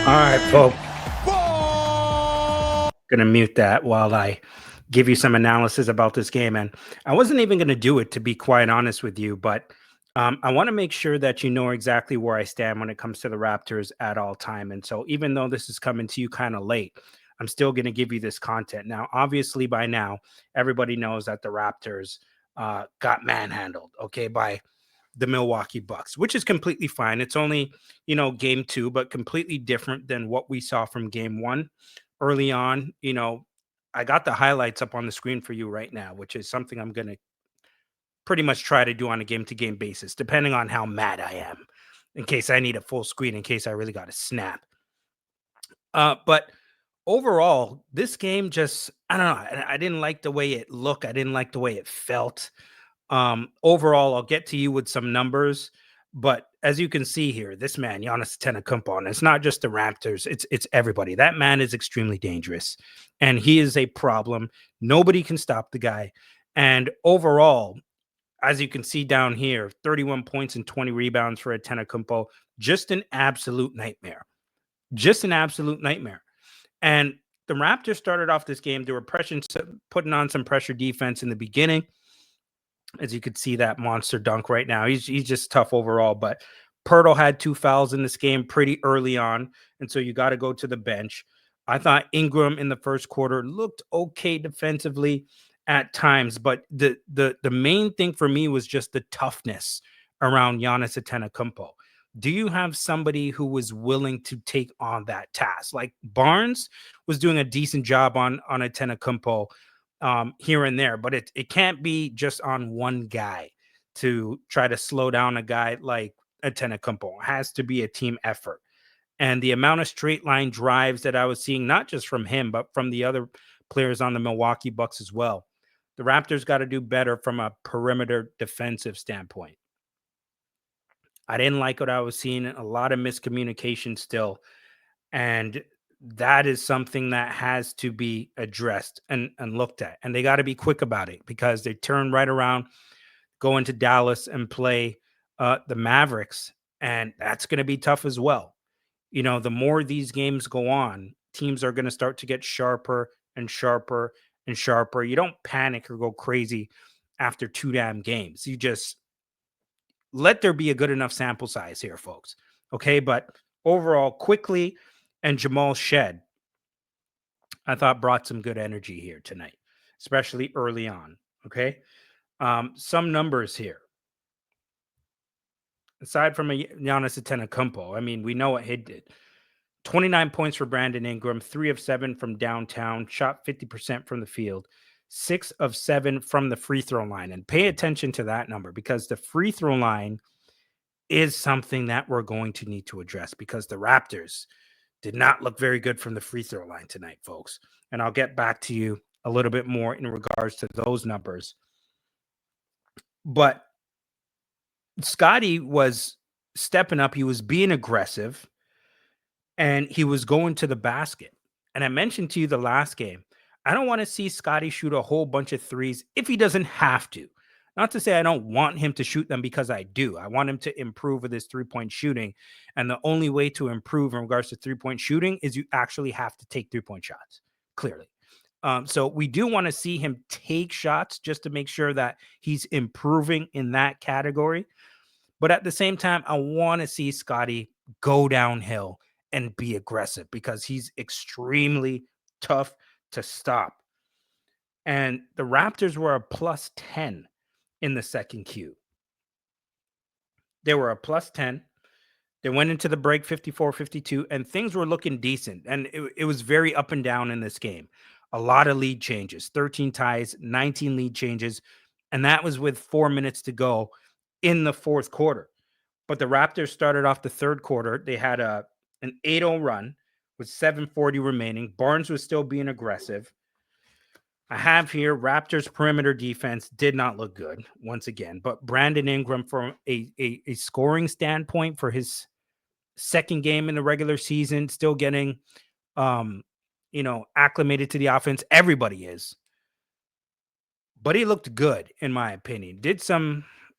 All right, folks. Gonna mute that while I give you some analysis about this game. And I wasn't even gonna do it, to be quite honest with you, but I want to make sure that you know exactly where I stand when it comes to the Raptors at all time. And so, even though this is coming to you kind of late, I'm still gonna give you this content. Now, obviously, by now, everybody knows that the Raptors got manhandled, okay, by the Milwaukee Bucks, which is completely fine. It's only, game two, but completely different than what we saw from game one early on. I got the highlights up on the screen for you right now, which is something I'm going to pretty much try to do on a game to game basis, depending on how mad I am, in case I need a full screen, in case I really got to snap. But overall, this game just, I don't know. I didn't like the way it looked. I didn't like the way it felt. Overall, I'll get to you with some numbers, but as you can see here, this man, Giannis Antetokounmpo, and it's not just the Raptors, it's everybody. That man is extremely dangerous, and he is a problem. Nobody can stop the guy. And overall, as you can see down here, 31 points and 20 rebounds for Antetokounmpo, just an absolute nightmare. Just an absolute nightmare. And the Raptors started off this game. They were putting on some pressure defense in the beginning, as you could see that monster dunk right now. He's just tough overall. But Pirtle had 2 fouls in this game pretty early on, and so you got to go to the bench. I thought Ingram in the first quarter looked okay defensively at times, but the main thing for me was just the toughness around Giannis Antetokounmpo. Do you have somebody who was willing to take on that task? Like Barnes was doing a decent job on Antetokounmpo here and there, but it can't be just on one guy to try to slow down a guy like Antetokounmpo. It has to be a team effort. And the amount of straight line drives that I was seeing, not just from him, but from the other players on the Milwaukee Bucks as well. The Raptors got to do better from a perimeter defensive standpoint. I didn't like what I was seeing. A lot of miscommunication still. And that is something that has to be addressed and looked at. And they got to be quick about it, because they turn right around, go into Dallas and play the Mavericks. And that's going to be tough as well. The more these games go on, teams are going to start to get sharper and sharper and sharper. You don't panic or go crazy after two damn games. You just let there be a good enough sample size here, folks. Okay. But overall, quickly, and Jamal Shed, I thought, brought some good energy here tonight, especially early on. Okay. Some numbers here. Aside from a Giannis Antetokounmpo, I mean, we know what he did. 29 points for Brandon Ingram, 3 of 7 from downtown, shot 50% from the field, 6 of 7 from the free throw line. And pay attention to that number, because the free throw line is something that we're going to need to address, because the Raptors did not look very good from the free throw line tonight, folks. And I'll get back to you a little bit more in regards to those numbers. But Scotty was stepping up. He was being aggressive, and he was going to the basket. And I mentioned to you the last game, I don't want to see Scotty shoot a whole bunch of threes if he doesn't have to. Not to say I don't want him to shoot them, because I do. I want him to improve with his 3-point shooting. And the only way to improve in regards to 3-point shooting is you actually have to take 3-point shots, clearly. So we do want to see him take shots, just to make sure that he's improving in that category. But at the same time, I want to see Scotty go downhill and be aggressive, because he's extremely tough to stop. And the Raptors were a plus 10 in the second Q. They were a plus 10. They went into the break 54-52, and things were looking decent. And it was very up and down in this game. A lot of lead changes, 13 ties, 19 lead changes. And that was with 4 minutes to go in the fourth quarter. But the Raptors started off the third quarter. They had an 8-0 run with 7:40 remaining. Barnes was still being aggressive. I have here Raptors perimeter defense did not look good once again, but Brandon Ingram, from a scoring standpoint, for his second game in the regular season, still getting acclimated to the offense. Everybody is. But he looked good, in my opinion.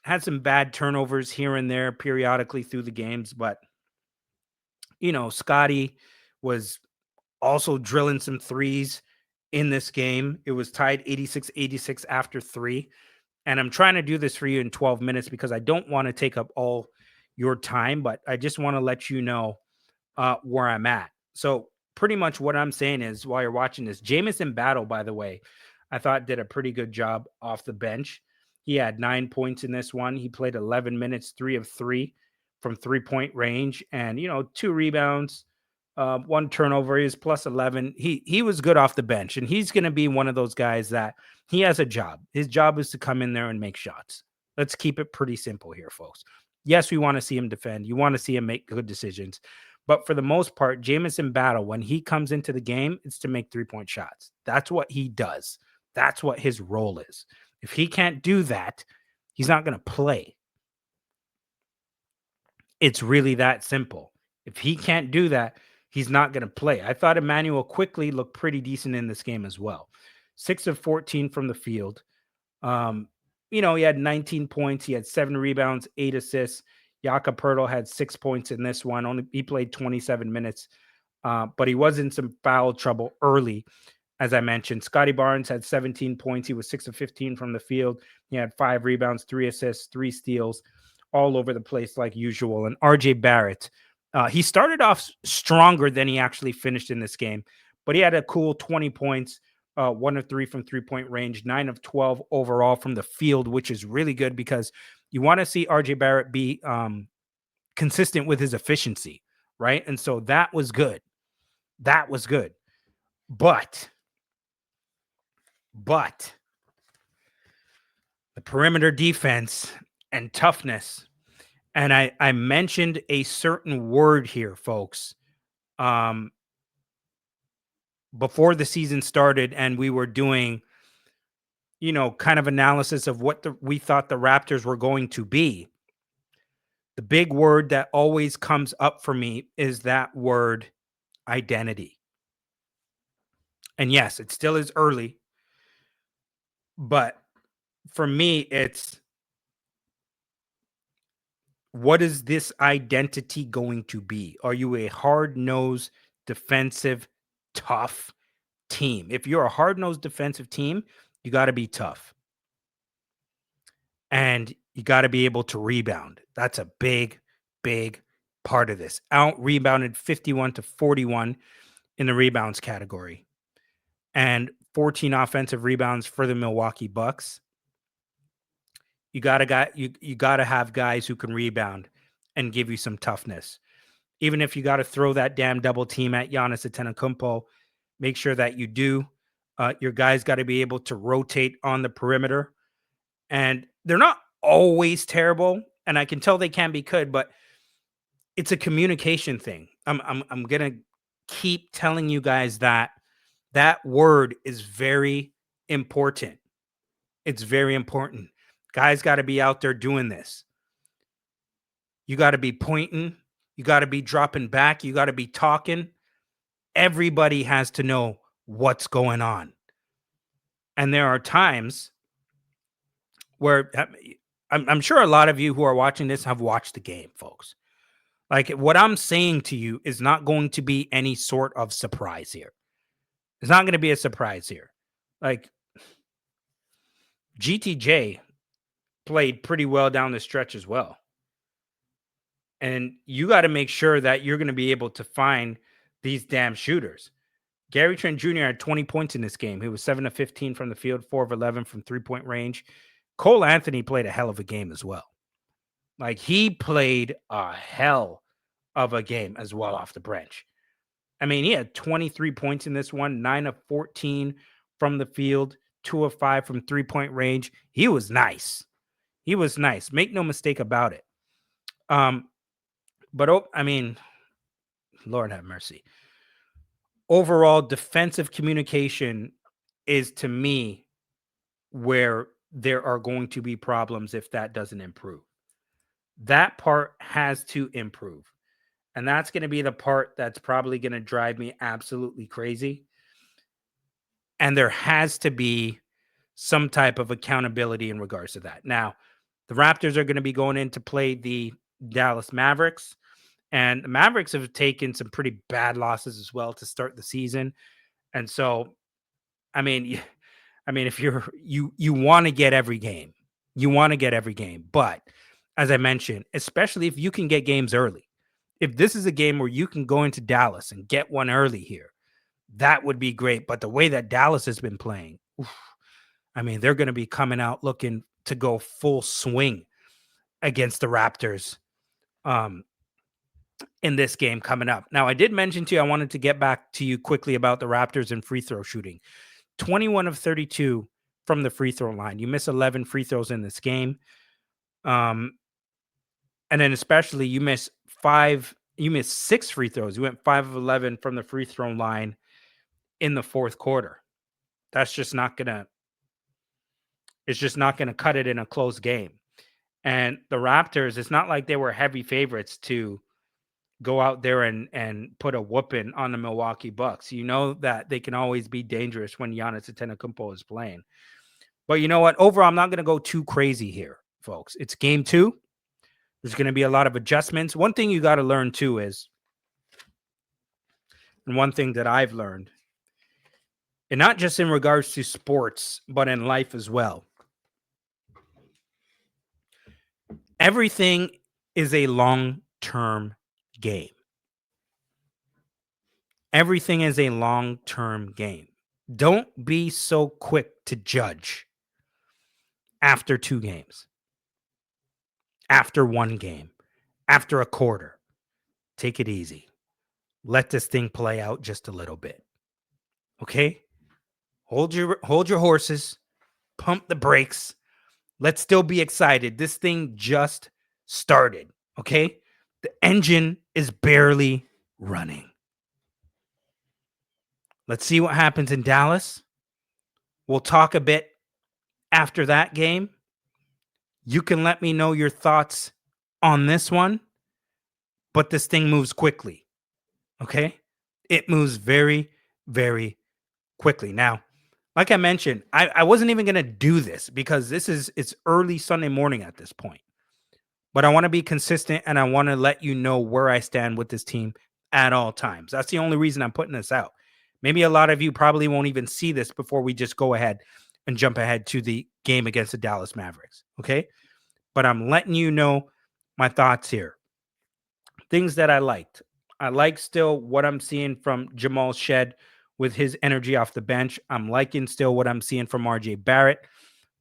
Had some bad turnovers here and there periodically through the games, but Scotty was also drilling some threes in this game. It was tied 86-86 after three. And I'm trying to do this for you in 12 minutes because I don't want to take up all your time, but I just want to let you know where I'm at. So pretty much what I'm saying is while you're watching this, Jamison Battle, by the way, I thought did a pretty good job off the bench. He had 9 points in this one. He played 11 minutes, 3 of 3 from 3 point range, and 2 rebounds, 1 turnover. He was plus 11. He was good off the bench, and he's going to be one of those guys that he has a job. His job is to come in there and make shots. Let's keep it pretty simple here, folks. Yes, we want to see him defend. You want to see him make good decisions. But for the most part, Jamison Battle, when he comes into the game, it's to make 3 point shots. That's what he does. That's what his role is. If he can't do that, he's not going to play. It's really that simple. If he can't do that, he's not going to play. I thought Emmanuel quickly looked pretty decent in this game as well. 6 of 14 from the field. He had 19 points. He had 7 rebounds, 8 assists. Jakob Poeltl had 6 points in this one. He played 27 minutes, but he was in some foul trouble early, as I mentioned. Scotty Barnes had 17 points. He was 6 of 15 from the field. He had 5 rebounds, 3 assists, 3 steals, all over the place like usual. And RJ Barrett, he started off stronger than he actually finished in this game, but he had a cool 20 points. 1 of 3 from 3 point range, 9 of 12 overall from the field, which is really good because you want to see RJ Barrett be consistent with his efficiency, right? And so that was good. That was good. But the perimeter defense and toughness, and I mentioned a certain word here, folks, before the season started, and we were doing kind of analysis of what we thought the Raptors were going to be. The big word that always comes up for me is that word identity. And yes, it still is early, but for me, it's what is this identity going to be? Are you a hard-nosed, defensive, tough team? If you're a hard-nosed defensive team, you got to be tough. And you got to be able to rebound. That's a big, big part of this. Out rebounded 51-41 in the rebounds category, and 14 offensive rebounds for the Milwaukee Bucks. You gotta have guys who can rebound and give you some toughness. Even if you got to throw that damn double team at Giannis Antetokounmpo, make sure that you do. Your guys got to be able to rotate on the perimeter, and they're not always terrible. And I can tell they can be good, but it's a communication thing. I'm gonna keep telling you guys that word is very important. It's very important. Guys got to be out there doing this. You got to be pointing. You got to be dropping back. You got to be talking. Everybody has to know what's going on. And there are times where I'm sure a lot of you who are watching this have watched the game, folks. Like what I'm saying to you is not going to be any sort of surprise here. It's not going to be a surprise here. Like GTJ played pretty well down the stretch as well. And you got to make sure that you're going to be able to find these damn shooters. Gary Trent Jr. had 20 points in this game. He was 7 of 15 from the field, 4 of 11 from 3-point range. Cole Anthony played a hell of a game as well. Like he played a hell of a game as well off the bench. I mean, he had 23 points in this one, 9 of 14 from the field, 2 of 5 from 3-point range. He was nice. He was nice. Make no mistake about it. But I mean, Lord have mercy. Overall, defensive communication is to me where there are going to be problems if that doesn't improve. That part has to improve. And that's going to be the part that's probably going to drive me absolutely crazy. And there has to be some type of accountability in regards to that. Now, the Raptors are going to be going in to play the Dallas Mavericks. And the Mavericks have taken some pretty bad losses as well to start the season. And so, I mean, I mean, if you want to get every game, you want to get every game. But as I mentioned, especially if you can get games early, if this is a game where you can go into Dallas and get one early here, that would be great. But the way that Dallas has been playing, oof, I mean, they're going to be coming out looking to go full swing against the Raptors um, in this game coming up. Now, I did mention to you, I wanted to get back to you quickly about the Raptors and free throw shooting. 21 of 32 from the free throw line. You miss 11 free throws in this game. Um, and then especially you miss six free throws. You went 5 of 11 from the free throw line in the fourth quarter. That's just not gonna, it's just not gonna cut it in a close game. And the Raptors, it's not like they were heavy favorites to go out there and put a whooping on the Milwaukee Bucks. You know that they can always be dangerous when Giannis Antetokounmpo is playing. But you know what? Overall, I'm not going to go too crazy here, folks. It's game two. There's going to be a lot of adjustments. One thing you got to learn too is, and one thing that I've learned, and not just in regards to sports, but in life as well, everything is a long-term game. Everything is a long-term game. Don't be so quick to judge after two games, after one game, after a quarter. Take it easy. Let this thing play out just a little bit. Okay? Hold your horses, pump the brakes. Let's still be excited. This thing just started. Okay? The engine is barely running. Let's see what happens in Dallas. We'll talk a bit after that game. You can let me know your thoughts on this one, but this thing moves quickly. Okay? It moves very, very quickly. Now, like I mentioned, I wasn't even going to do this because it's early Sunday morning at this point. But I want to be consistent and I want to let you know where I stand with this team at all times. That's the only reason I'm putting this out. Maybe a lot of you probably won't even see this before we just go ahead and jump ahead to the game against the Dallas Mavericks. Okay? But I'm letting you know my thoughts here. Things that I liked. I like still what I'm seeing from Jamal Shed with his energy off the bench. I'm liking still what I'm seeing from RJ Barrett.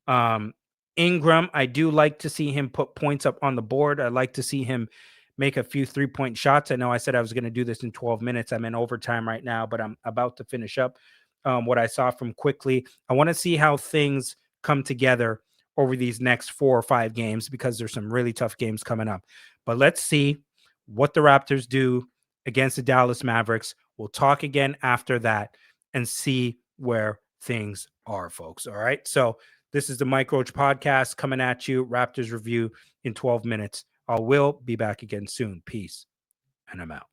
Um, Ingram, I do like to see him put points up on the board. I like to see him make a few 3-point shots. I know I said I was going to do this in 12 minutes. I'm in overtime right now, but I'm about to finish up what I saw from quickly. I want to see how things come together over these next 4 or 5 games because there's some really tough games coming up. But let's see what the Raptors do against the Dallas Mavericks. We'll talk again after that and see where things are, folks. All right. So this is the Mike Roach podcast coming at you. Raptors review in 12 minutes. I will be back again soon. Peace. And I'm out.